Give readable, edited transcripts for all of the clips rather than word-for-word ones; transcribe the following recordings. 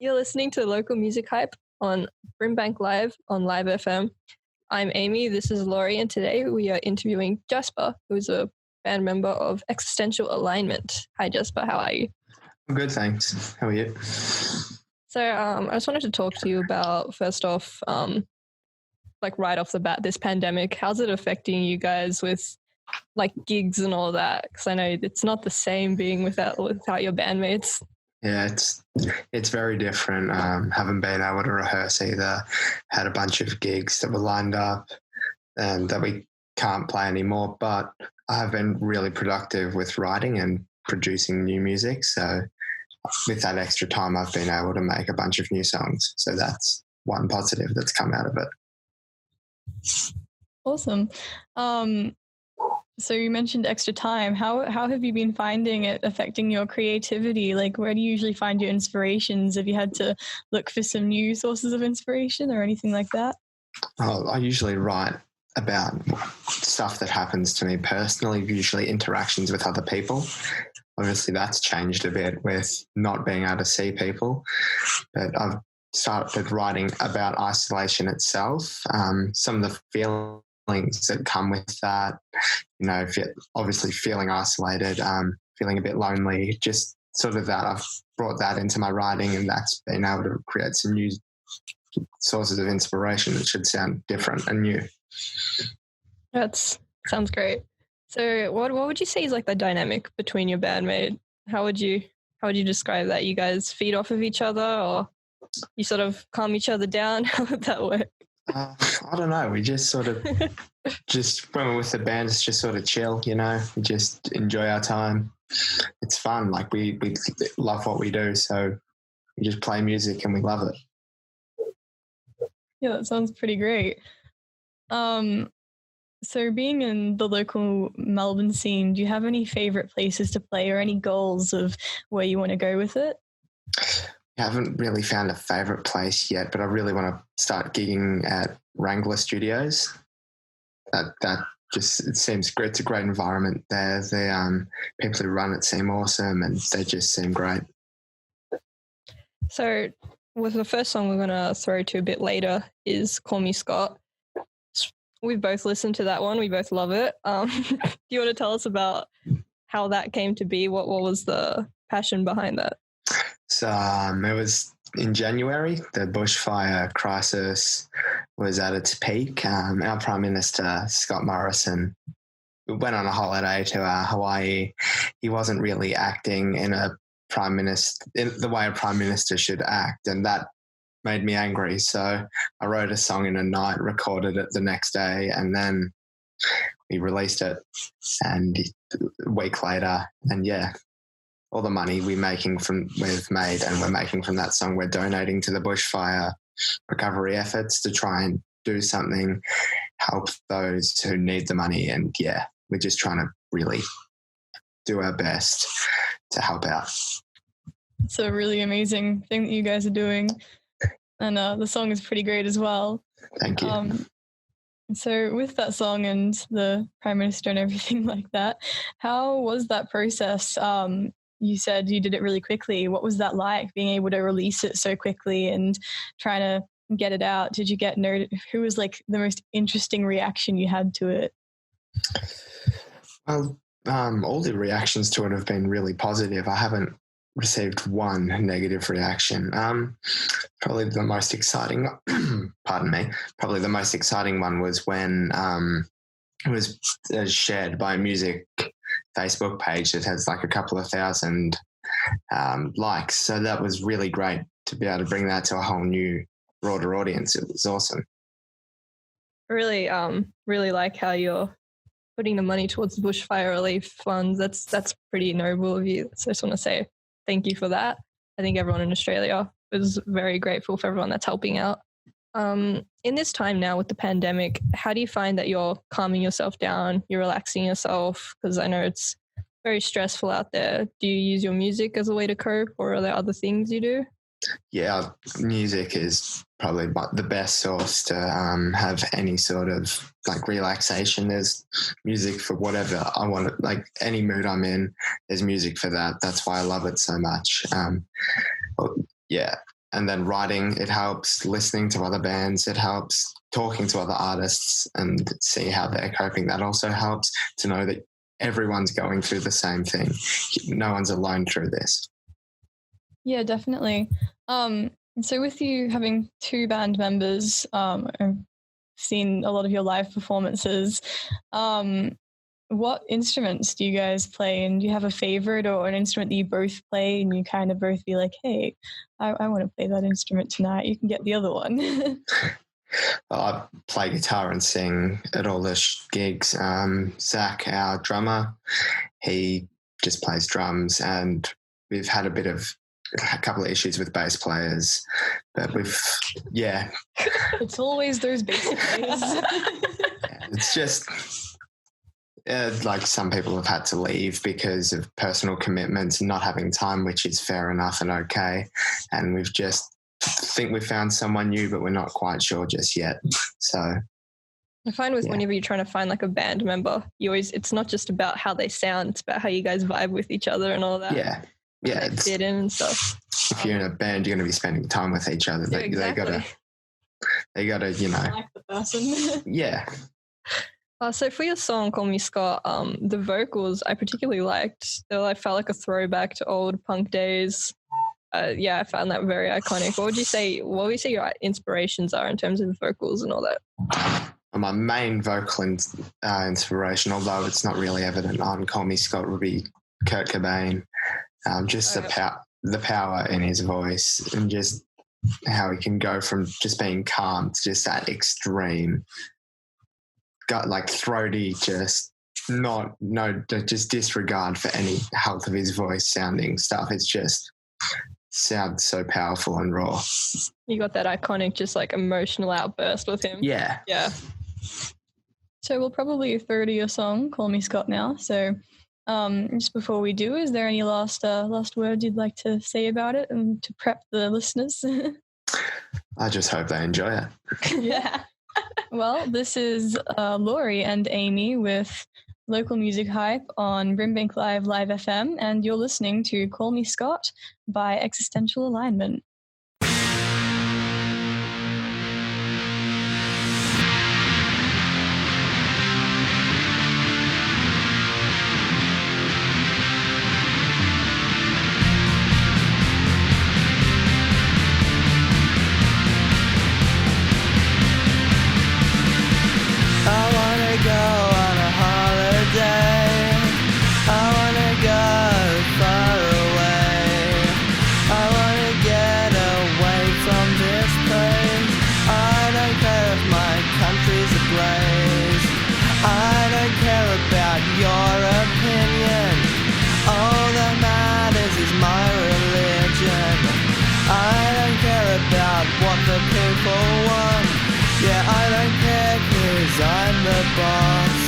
You're listening to Local Music Hype on BRIMBANK Live on Live FM. I'm Amy, this is Lauri, and today we are interviewing Jasper, who is a band member of Existential Alignment. Hi Jasper, how are you? I'm good, thanks. How are you? So I just wanted to talk to you about, first off, like right off the bat, this pandemic. How's it affecting you guys with like gigs and all that? Because I know it's not the same being without your bandmates. Yeah, it's very different. Haven't been able to rehearse either. Had a bunch of gigs that were lined up and that we can't play anymore. But I've been really productive with writing and producing new music. So with that extra time, I've been able to make a bunch of new songs. So that's one positive that's come out of it. Awesome. So you mentioned extra time. How have you been finding it affecting your creativity? Like, where do you usually find your inspirations? Have you had to look for some new sources of inspiration or anything like that? I usually write about stuff that happens to me personally, usually interactions with other people. Obviously, that's changed a bit with not being able to see people. But I've started writing about isolation itself, some of the feelings that come with that, obviously feeling isolated, feeling a bit lonely, just sort of that. I've brought that into my writing, and that's been able to create some new sources of inspiration that should sound different and new. That sounds great. So what would you say is like the dynamic between your bandmate? How would you describe that? You guys feed off of each other, or you sort of calm each other down? How would that work? I don't know. We just sort of, just when we're with the band, it's just sort of chill, we just enjoy our time. It's fun. Like we love what we do. So we just play music and we love it. Yeah, that sounds pretty great. So being in the local Melbourne scene, do you have any favorite places to play or any goals of where you want to go with it? I haven't really found a favourite place yet, but I really want to start gigging at Wrangler Studios. That just, it seems great. It's a great environment there. The people who run it seem awesome, and they just seem great. So with the first song we're going to throw to a bit later is Call Me Scott. We've both listened to that one. We both love it. Do you want to tell us about how that came to be? What was the passion behind that? So it was in January. The bushfire crisis was at its peak. Our Prime Minister, Scott Morrison, went on a holiday to Hawaii. He wasn't really acting in the way a Prime Minister should act, and that made me angry. So I wrote a song in a night, recorded it the next day, and then we released it. And a week later, and yeah, all the money we've made and we're making from that song, we're donating to the bushfire recovery efforts to try and do something, help those who need the money. And yeah, we're just trying to really do our best to help out. It's a really amazing thing that you guys are doing. And the song is pretty great as well. Thank you. So with that song and the Prime Minister and everything like that, how was that process? You said you did it really quickly. What was that like, being able to release it so quickly and trying to get it out? Did you get who was like the most interesting reaction you had to it? Well, all the reactions to it have been really positive. I haven't received one negative reaction. Probably the most exciting, probably the most exciting one was when it was shared by a music Facebook page that has like a couple of thousand likes. So that was really great to be able to bring that to a whole new, broader audience. It was awesome. Really like how you're putting the money towards the bushfire relief funds. That's pretty noble of you. So I just want to say thank you for that. I think everyone in Australia is very grateful for everyone that's helping out. In this time now with the pandemic, how do you find that you're calming yourself down, you're relaxing yourself? Because I know it's very stressful out there. Do you use your music as a way to cope, or are there other things you do? Yeah, music is probably the best source to have any sort of like relaxation. There's music for whatever I want, like any mood I'm in, there's music for that. That's why I love it so much. Yeah, and then writing, it helps. Listening to other bands, it helps. Talking to other artists and see how they're coping, that also helps, to know that everyone's going through the same thing. No one's alone through this. Yeah, definitely. So with you having 2 band members, I've seen a lot of your live performances. What instruments do you guys play, and do you have a favorite or an instrument that you both play and you kind of both be like, hey, I want to play that instrument tonight, you can get the other one? I play guitar and sing at all the gigs. Zach, our drummer, he just plays drums, and we've had a couple of issues with bass players, but It's always those basic players. It's just like some people have had to leave because of personal commitments and not having time, which is fair enough and okay. And we've just think we found someone new, but we're not quite sure just yet. So I find whenever you're trying to find like a band member, it's not just about how they sound, it's about how you guys vibe with each other and all that. Yeah. They fit in and stuff. If you're in a band, you're going to be spending time with each other. Yeah, exactly. They gotta, like the person. Yeah. So for your song "Call Me Scott," the vocals I particularly liked. I felt like a throwback to old punk days. I found that very iconic. What would you say your inspirations are in terms of vocals and all that? My main vocal inspiration, although it's not really evident on "Call Me Scott," would be Kurt Cobain. The power in his voice, and just how he can go from just being calm to just that extreme, got like throaty, just just disregard for any health of his voice sounding stuff. It's just sounds so powerful and raw. You got that iconic, just like emotional outburst with him. Yeah. So we'll probably throw to your song "Call Me Scott" now. So just before we do, is there any last words you'd like to say about it and to prep the listeners? I just hope they enjoy it. Yeah. Well, this is Lauri and Amy with Local Music Hype on BRIMBANK Live FM, and you're listening to "Call Me Scott" by Existential Alignment. I'm the boss.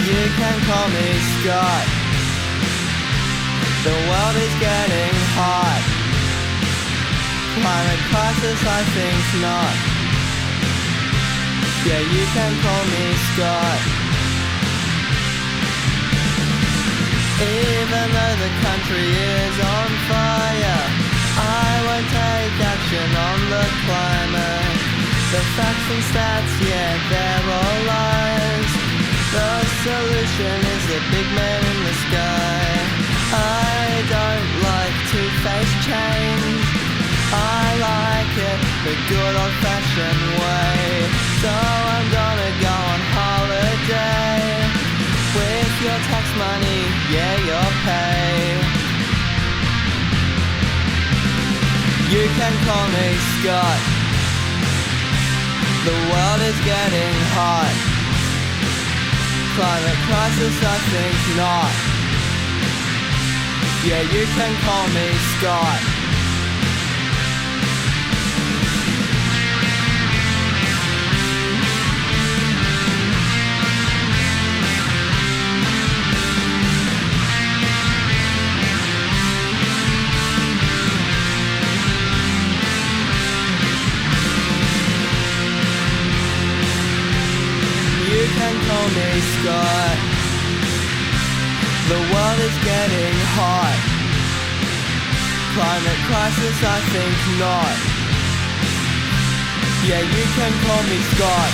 You can call me Scott. The world is getting hot. Climate crisis, I think not. Yeah, you can call me Scott. Even though the country is on fire, I won't take action on the climate. The facts and stats, yeah, they're all lies. The solution is the big man in the sky. I don't like two-faced change. I like it the good old-fashioned way. So I'm gonna go on holiday with your tax money, yeah, your pay. You can call me Scott. The world is getting hot. Climate crisis, I think not. Yeah, you can call me Scott. You can call me Scott. The world is getting hot. climate crisis, I think not. Yeah, you can call me Scott.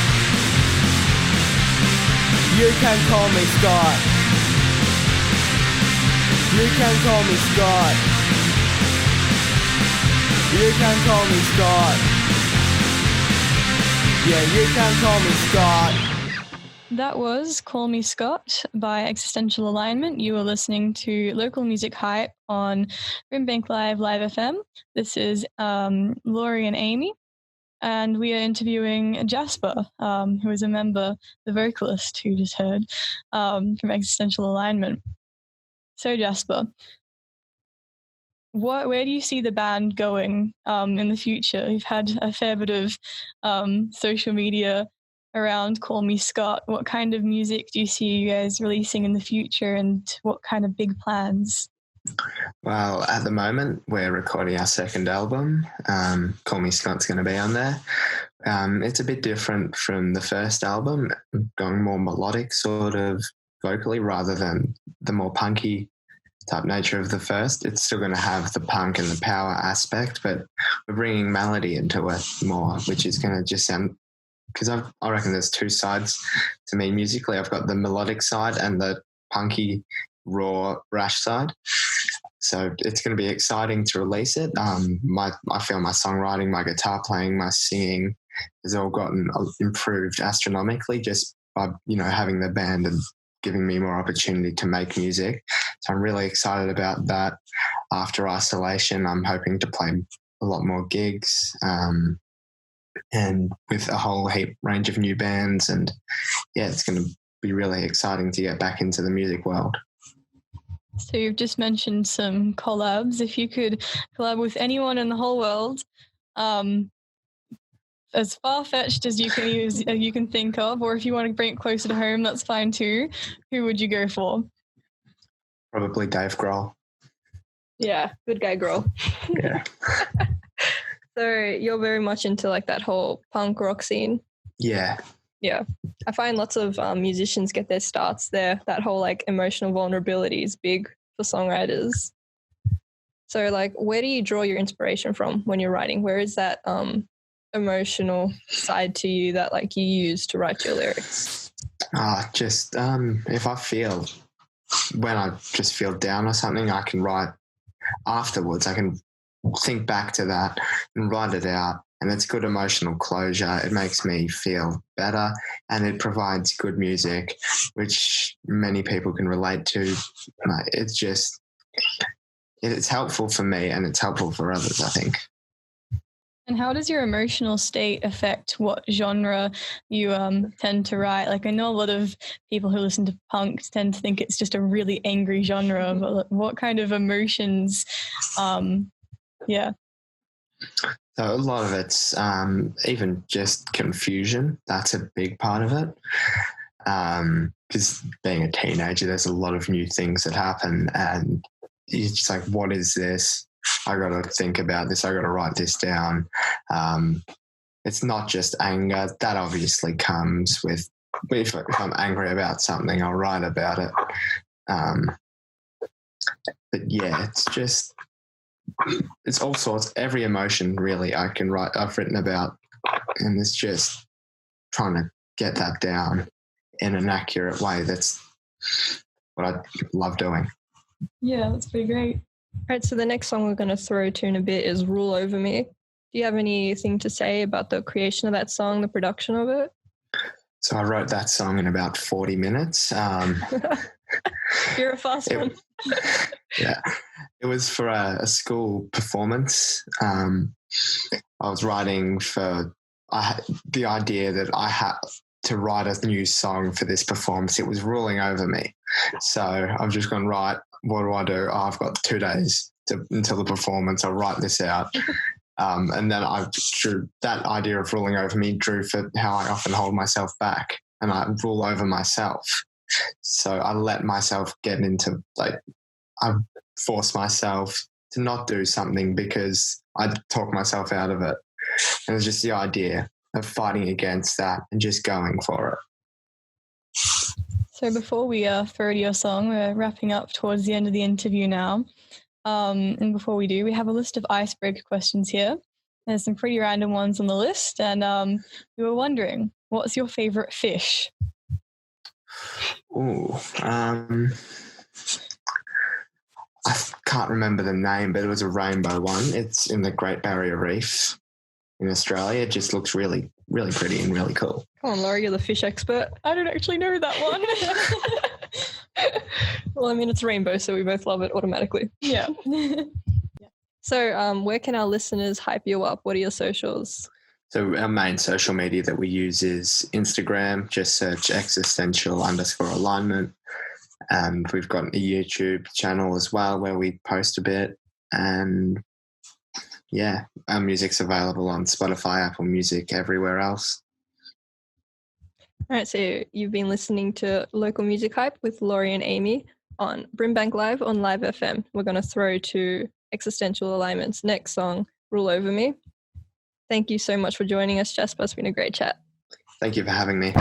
You can call me Scott. You can call me Scott. You can call me Scott. Yeah, you can call me Scott. That was Call Me Scott by Existential Alignment. You are listening to Local Music Hype on BRIMBANK Live FM. This is Lauri and Amy, and we are interviewing Jasper, who is a member, the vocalist who just heard, from Existential Alignment. So Jasper, where do you see the band going in the future? You've had a fair bit of social media around Call Me Scott. What kind of music do you see you guys releasing in the future, and what kind of big plans? Well, at the moment, we're recording our second album. Call Me Scott's going to be on there. It's a bit different from the first album, going more melodic sort of vocally rather than the more punky type nature of the first. It's still going to have the punk and the power aspect, but we're bringing melody into it more, which is going to just sound... Because I reckon there's two sides to me musically. I've got the melodic side and the punky, raw, brash side. So it's going to be exciting to release it. I feel my songwriting, my guitar playing, my singing has all gotten improved astronomically just by, having the band and giving me more opportunity to make music. So I'm really excited about that. After isolation, I'm hoping to play a lot more gigs. And with a whole heap range of new bands, and it's going to be really exciting to get back into the music world. So you've just mentioned some collabs. If you could collab with anyone in the whole world, as far-fetched as you can think of, or if you want to bring it closer to home, that's fine too. Who would you go for? Probably Dave Grohl. Yeah, good guy Grohl. Yeah. So you're very much into like that whole punk rock scene. Yeah. Yeah. I find lots of musicians get their starts there. That whole like emotional vulnerability is big for songwriters. So like, where do you draw your inspiration from when you're writing? Where is that emotional side to you that like you use to write your lyrics? Just if I feel, when I just feel down or something, I can write afterwards. I can think back to that and write it out, and it's good emotional closure. It makes me feel better, and it provides good music which many people can relate to. It's just, it's helpful for me and it's helpful for others, I think. And how does your emotional state affect what genre you tend to write? Like, I know a lot of people who listen to punk tend to think it's just a really angry genre, but what kind of emotions yeah. So a lot of it's even just confusion. That's a big part of it. Because being a teenager, there's a lot of new things that happen, and you're just like, what is this? I got to think about this. I got to write this down. It's not just anger. That obviously comes with, if I'm angry about something, I'll write about it. But yeah, it's all sorts, every emotion really I've written about, and it's just trying to get that down in an accurate way. That's what I love doing. Yeah, that's pretty great. All right, so the next song we're going to throw to in a bit is Rule Over Me. Do you have anything to say about the creation of that song, the production of it? So I wrote that song in about 40 minutes. You're a fast one. Yeah. It was for a school performance. I was writing the idea that I had to write a new song for this performance. It was ruling over me. So I've just gone, right, what do? I've got 2 days until the performance. I'll write this out. And then I drew that idea of ruling over me, drew for how I often hold myself back, and I rule over myself. So I let myself get into, I force myself to not do something because I talk myself out of it. And it was just the idea of fighting against that and just going for it. So before we throw to your song, we're wrapping up towards the end of the interview now. And before we do, we have a list of icebreaker questions here. There's some pretty random ones on the list, and we were wondering, what's your favorite fish? Ooh, I can't remember the name, but it was a rainbow one. It's in the Great Barrier Reef in Australia. It just looks really, really pretty and really cool. Come on, Lauri, you're the fish expert. I don't actually know that one. Well, I mean, it's rainbow, so we both love it automatically. Yeah. So where can our listeners hype you up? What are your socials? So our main social media that we use is Instagram. Just search existential_alignment. And we've got a YouTube channel as well where we post a bit. And yeah, our music's available on Spotify, Apple Music, everywhere else. All right, so you've been listening to Local Music Hype with Lauri and Amy on BRIMBANK Live on Live FM. We're going to throw to Existential Alignment's next song, Rule Over Me. Thank you so much for joining us, Jasper. It's been a great chat. Thank you for having me.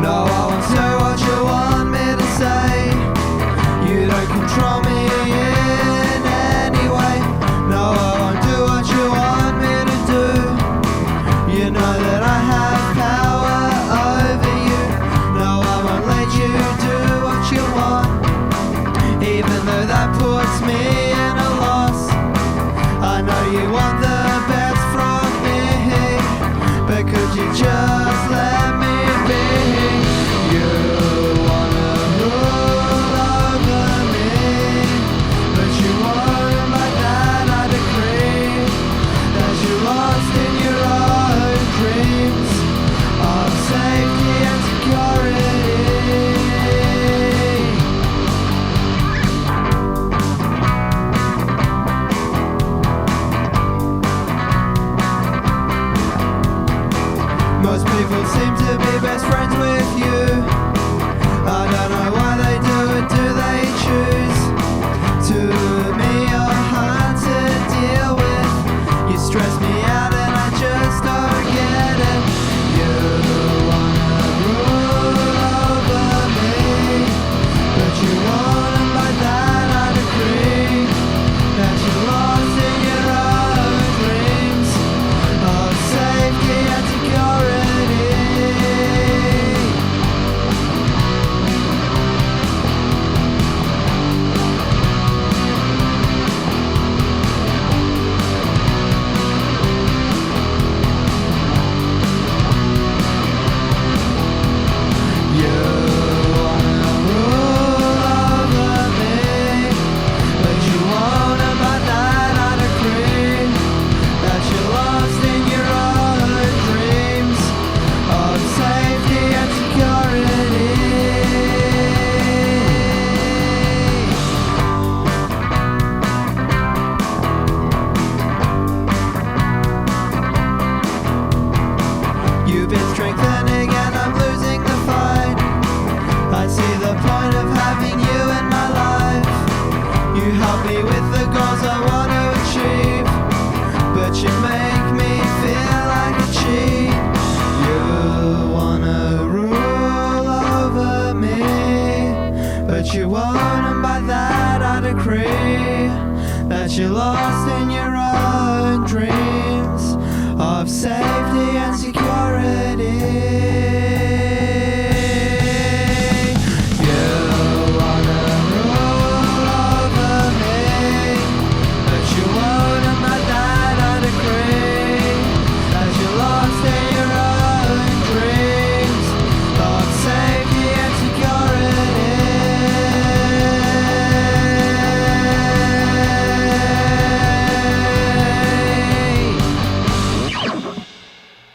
No, I won't say what you want me to say. You don't control me in any way. No, I won't do what you want me to do. You know that I have power over you. No, I won't let you do what you want, even though that puts me in a loss. I know you want the best from me, but could you just let me be? You wanna rule over me, but you won't. By that I decree that you're lost in your own dreams of safety and security. Most people seem to be best friends with you. I don't know why they do it, do they choose? To me you're hard to deal with. You stress me out and I just don't get it. You wanna rule over me, but you won't, and by that I decree that you're lost in your own dreams of safety and security. You wanna rule over me, but you won't, and by that I decree that you're lost in your own dreams of safety and security. You've been strengthening and I'm losing the fight. I see the point of having you in my life. You help me with the goals I want to achieve, but you make me feel like a cheat. You wanna rule over me, but you won't, and by that I decree that you're lost in your own